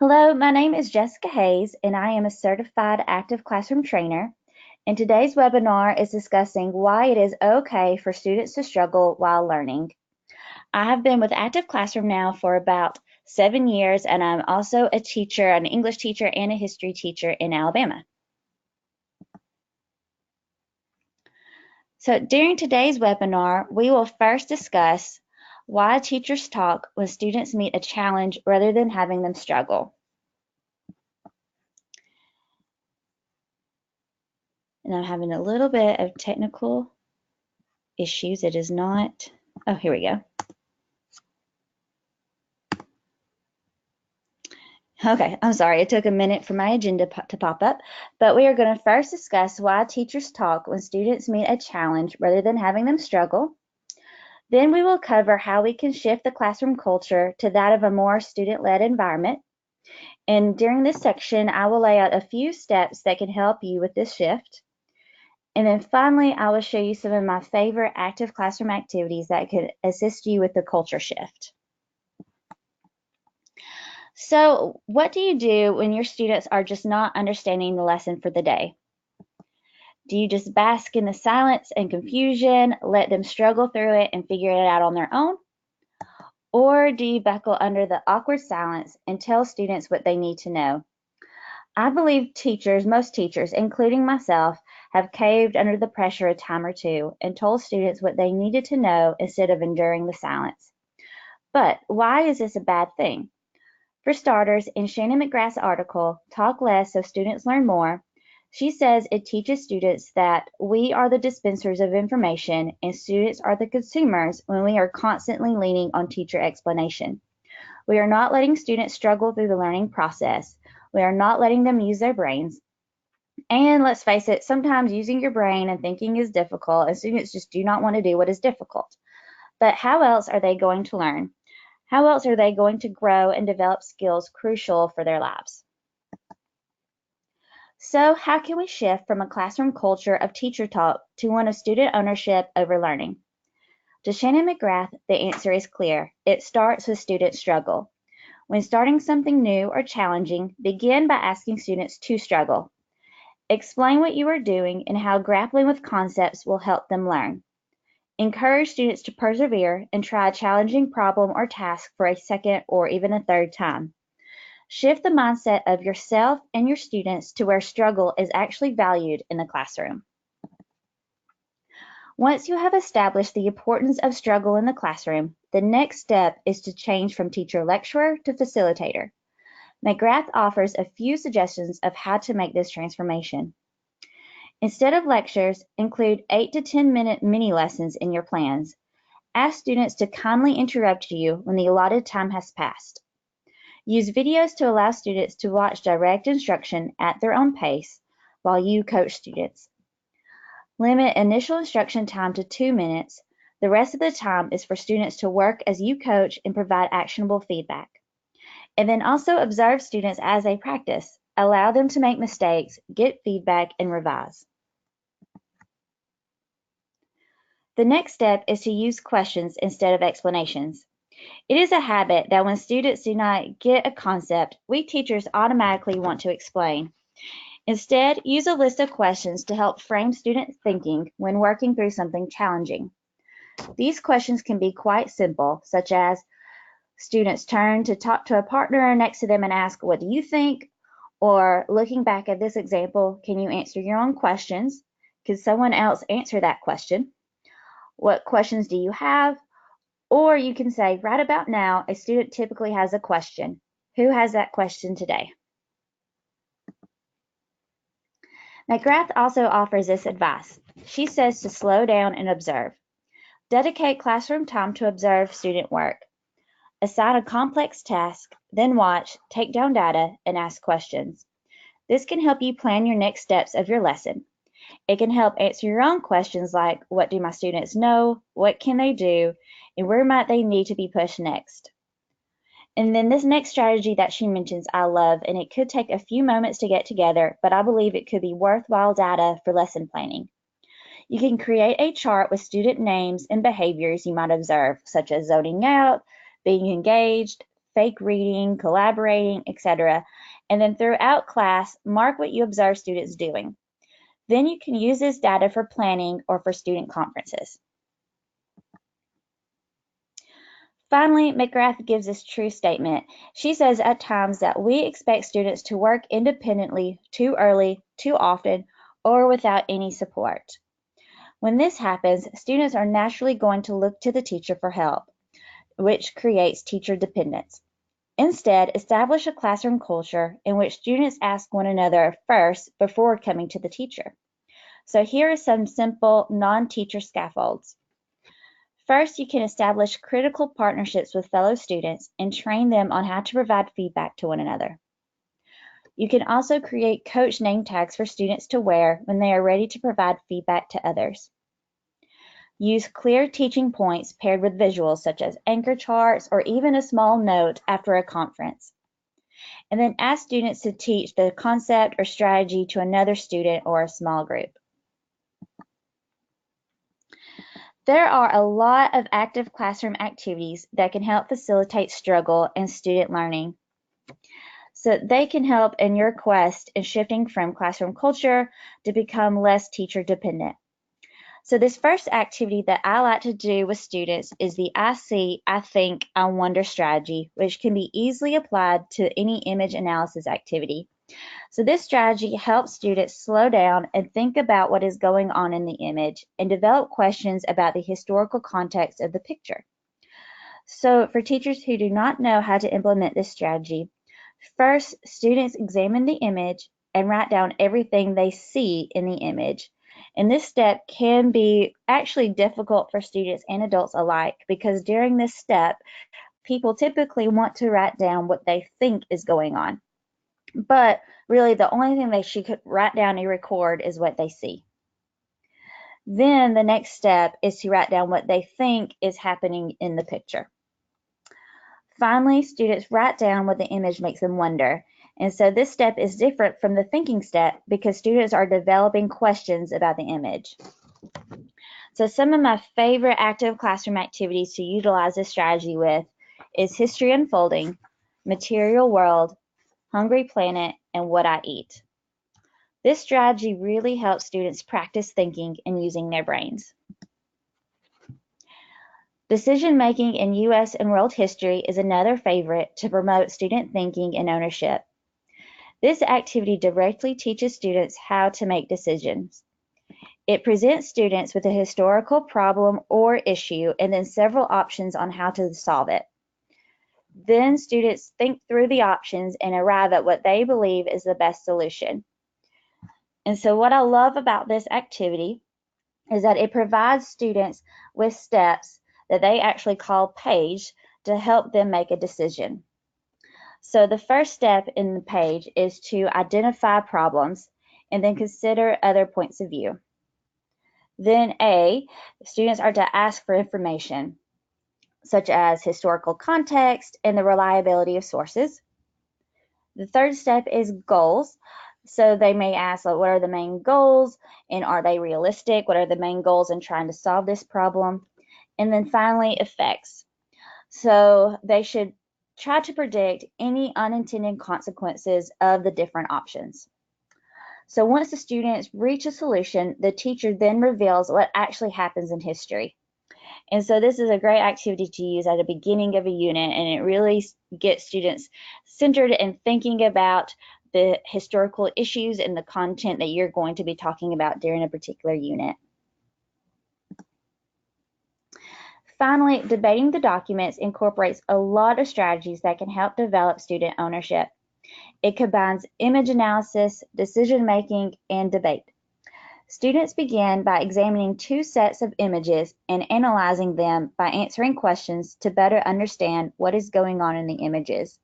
Hello, my name is Jessica Hayes, and I am a certified active classroom trainer. And today's webinar is discussing why it is okay for students to struggle while learning. I have been with Active Classroom now for about 7 years, and I'm also a teacher, an English teacher and a history teacher in Alabama. So during today's webinar, we will first discuss why teachers talk when students meet a challenge rather than having them struggle. And I'm having a little bit of technical issues. It is not, oh, here we go. Okay, I'm sorry. It took a minute for my agenda to pop up, but we are going to first discuss why teachers talk when students meet a challenge rather than having them struggle. Then we will cover how we can shift the classroom culture to that of a more student-led environment. And during this section, I will lay out a few steps that can help you with this shift. And then finally, I will show you some of my favorite active classroom activities that could assist you with the culture shift. So, what do you do when your students are just not understanding the lesson for the day? Do you just bask in the silence and confusion, let them struggle through it and figure it out on their own? Or do you buckle under the awkward silence and tell students what they need to know? I believe teachers, most teachers, including myself, have caved under the pressure a time or two and told students what they needed to know instead of enduring the silence. But why is this a bad thing? For starters, in Shannon McGrath's article, Talk Less So Students Learn More, she says it teaches students that we are the dispensers of information and students are the consumers when we are constantly leaning on teacher explanation. We are not letting students struggle through the learning process. We are not letting them use their brains. And let's face it, sometimes using your brain and thinking is difficult, and students just do not want to do what is difficult. But how else are they going to learn? How else are they going to grow and develop skills crucial for their lives? So, how can we shift from a classroom culture of teacher talk to one of student ownership over learning? To Shannon McGrath, the answer is clear. It starts with student struggle. When starting something new or challenging, begin by asking students to struggle. Explain what you are doing and how grappling with concepts will help them learn. Encourage students to persevere and try a challenging problem or task for a second or even a third time. Shift the mindset of yourself and your students to where struggle is actually valued in the classroom. Once you have established the importance of struggle in the classroom, the next step is to change from teacher-lecturer to facilitator. McGrath offers a few suggestions of how to make this transformation. Instead of lectures, include 8 to 10-minute mini lessons in your plans. Ask students to kindly interrupt you when the allotted time has passed. Use videos to allow students to watch direct instruction at their own pace while you coach students. Limit initial instruction time to 2 minutes. The rest of the time is for students to work as you coach and provide actionable feedback. And then also observe students as they practice. Allow them to make mistakes, get feedback, and revise. The next step is to use questions instead of explanations. It is a habit that when students do not get a concept, we teachers automatically want to explain. Instead, use a list of questions to help frame student thinking when working through something challenging. These questions can be quite simple, such as students turn to talk to a partner next to them and ask, "What do you think?" Or looking back at this example, can you answer your own questions? Could someone else answer that question? What questions do you have? Or you can say, right about now, a student typically has a question. Who has that question today? McGrath also offers this advice. She says to slow down and observe. Dedicate classroom time to observe student work. Assign a complex task, then watch, take down data, and ask questions. This can help you plan your next steps of your lesson. It can help answer your own questions like, what do my students know? What can they do? And where might they need to be pushed next? And then this next strategy that she mentions I love, and it could take a few moments to get together, but I believe it could be worthwhile data for lesson planning. You can create a chart with student names and behaviors you might observe, such as zoning out, being engaged, fake reading, collaborating, etc. And then throughout class, mark what you observe students doing. Then you can use this data for planning or for student conferences. Finally, McGrath gives this true statement. She says at times that we expect students to work independently too early, too often, or without any support. When this happens, students are naturally going to look to the teacher for help, which creates teacher dependence. Instead, establish a classroom culture in which students ask one another first before coming to the teacher. So here are some simple non-teacher scaffolds. First, you can establish critical partnerships with fellow students and train them on how to provide feedback to one another. You can also create coach name tags for students to wear when they are ready to provide feedback to others. Use clear teaching points paired with visuals such as anchor charts or even a small note after a conference. And then ask students to teach the concept or strategy to another student or a small group. There are a lot of active classroom activities that can help facilitate struggle and student learning. So they can help in your quest in shifting from classroom culture to become less teacher dependent. So this first activity that I like to do with students is the I see, I think, I wonder strategy, which can be easily applied to any image analysis activity. So this strategy helps students slow down and think about what is going on in the image and develop questions about the historical context of the picture. So for teachers who do not know how to implement this strategy, first, students examine the image and write down everything they see in the image. And this step can be actually difficult for students and adults alike because during this step, people typically want to write down what they think is going on. But really, the only thing they should write down and record is what they see. Then the next step is to write down what they think is happening in the picture. Finally, students write down what the image makes them wonder. And so this step is different from the thinking step because students are developing questions about the image. So some of my favorite active classroom activities to utilize this strategy with is history unfolding, material world, Hungry Planet, and What I Eat. This strategy really helps students practice thinking and using their brains. Decision making in U.S. and world history is another favorite to promote student thinking and ownership. This activity directly teaches students how to make decisions. It presents students with a historical problem or issue and then several options on how to solve it. Then students think through the options and arrive at what they believe is the best solution. And so what I love about this activity is that it provides students with steps that they actually call page to help them make a decision. So the first step in the page is to identify problems and then consider other points of view. Then A, students are to ask for information, such as historical context and the reliability of sources. The third step is goals. So they may ask, like, what are the main goals and are they realistic? What are the main goals in trying to solve this problem? And then finally, effects. So they should try to predict any unintended consequences of the different options. So once the students reach a solution, the teacher then reveals what actually happens in history. And so this is a great activity to use at the beginning of a unit, and it really gets students centered and thinking about the historical issues and the content that you're going to be talking about during a particular unit. Finally, debating the documents incorporates a lot of strategies that can help develop student ownership. It combines image analysis, decision making, and debate. Students begin by examining two sets of images and analyzing them by answering questions to better understand what is going on in the images.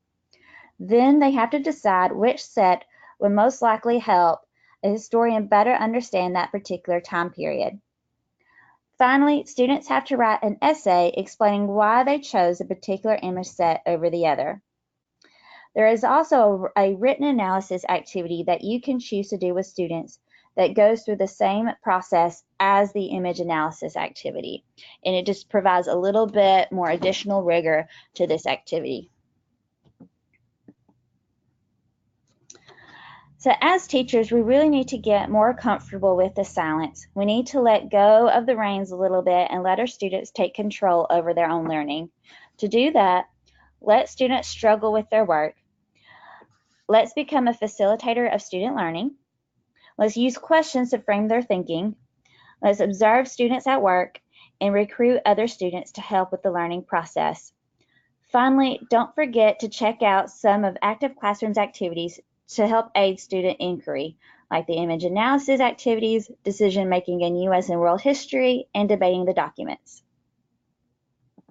Then they have to decide which set would most likely help a historian better understand that particular time period. Finally, students have to write an essay explaining why they chose a particular image set over the other. There is also a written analysis activity that you can choose to do with students that goes through the same process as the image analysis activity. And it just provides a little bit more additional rigor to this activity. So as teachers, we really need to get more comfortable with the silence. We need to let go of the reins a little bit and let our students take control over their own learning. To do that, let students struggle with their work. Let's become a facilitator of student learning. Let's use questions to frame their thinking. Let's observe students at work and recruit other students to help with the learning process. Finally, don't forget to check out some of Active Classroom's activities to help aid student inquiry, like the image analysis activities, decision making in U.S. and world history, and debating the documents.